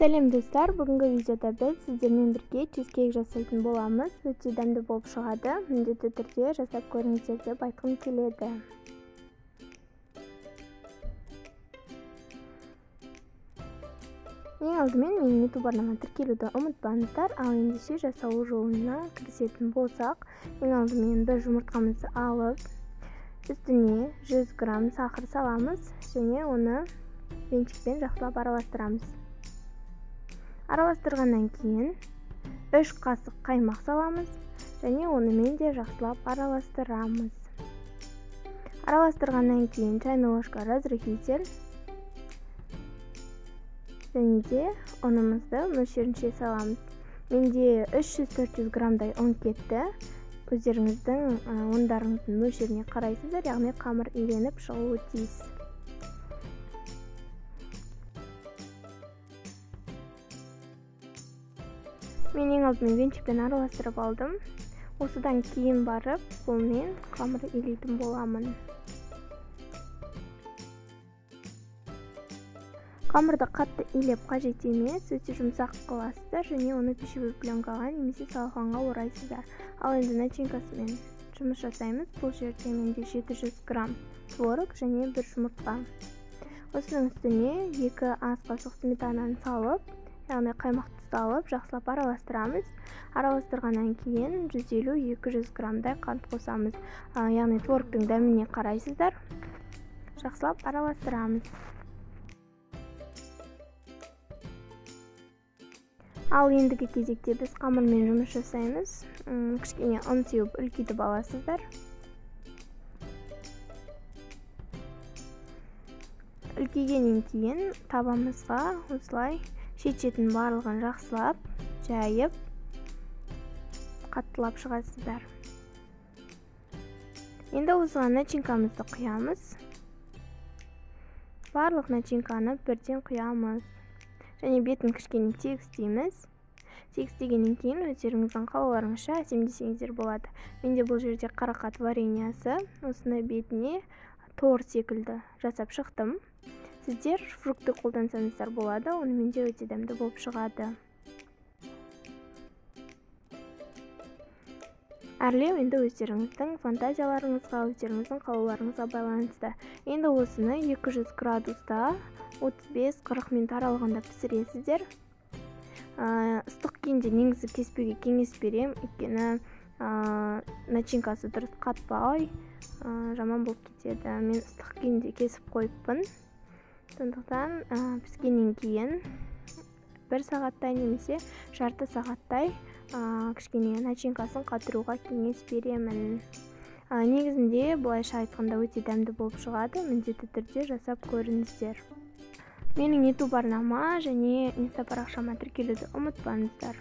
Сәлем достар, бүгінгі видеода біз сіздермен бірге чизкейк жасайтын боламыз. Өте дәмді болып шығады. Міндетті түрде жасап көріңіздер деп айтқым келеді. Ең алдымен менің YouTube арнама тіркелуді ұмытпаңыздар. Ал ендеше жасалу жолына кірісетін болсақ, ең алдымен бір жұмыртқамызды алып, үстіне 100 грамм сахар саламыз және оны венчикпен жақсылап араластырамыз. Араластырғаннан кейін 3 қасық қаймақ саламыз және онымен де жақсылап араластырамыз. Араластырғаннан кейін чайный ложка разрыхитель және де ұнымызды мөлшерінше саламыз. Менде 300-400 граммдай ұн кетті. Өздеріңіздің ұндарыңыздың мөлшеріне қарайсыздар, яғни қамыр үйреніп шығуы тиіс. Мен ең алдымен венчикпен араластырып алдым. Осыдан кейін барып, қолмен қамыр илейтін боламын. Қамырды қатты илеп қажет емес, өте жұмсақ қыласыздар және оны пищевой пленкаға немесе салфанға орайсыздар. Ал енді начинкасымен жұмыс жасаймыз. Бұл жерде менде 700 грамм творог және 1 жұмыртқа. Осының үстіне 2 ас қасық сметананы салып, яғни қаймақты салып, жақсылап араластырамыз. Араластырғаннан кейін 150-200 граммдай қант қосамыз. Яғни творогтың дәміне қарайсыздар. Жақсылап араластырамыз. Ал ендігі кезекте біз қамырмен жұмыс жасаймыз. Кішкене ұн сеуіп үлкейтіп аласыздар. Үлкейгеннен кейін табамызға осылай шет-шетін барлығын жақсылап, жайып, қаттылап шығасыздар. Енді осыған начинкамызды құямыз. Барлық начинканы бірден құямыз. Және бетін кішкене тегістейміз. Тегістегеннен кейін өздеріңіздің қалауларыңызша әсемдесеңіздер болады. Менде бұл жерде қарақат вареньясы, осындай бетіне тор секілді жасап шықтым. Сіздер фрукты қолдансаңыздар болады, онымен де өте дәмді болып шығады. Әрлеу енді өздеріңіздің фантазияларыңызға, өздеріңіздің қалауларыңызға байланысты. Енді осыны 200 градуста 35-40 минут аралығында пісіресіздер. Ыстық күйінде негізі кеспеуге кеңес берем, өйткені начинкасы дұрыс қатпай, жаман болып кетеді. Мен ыстық күйінде кесіп қойыппын. Сондықтан піскеннен кейін 1 сағаттай немесе жарты сағаттай кішкене начинкасын қатыруға кеңес беремін. Негізінде бұлайша айтқанда өте дәмді болып шығады, міндетті түрде жасап көріңіздер. Менің YouTube арнама және Инста парақшама тіркелуді ұмытпаңыздар.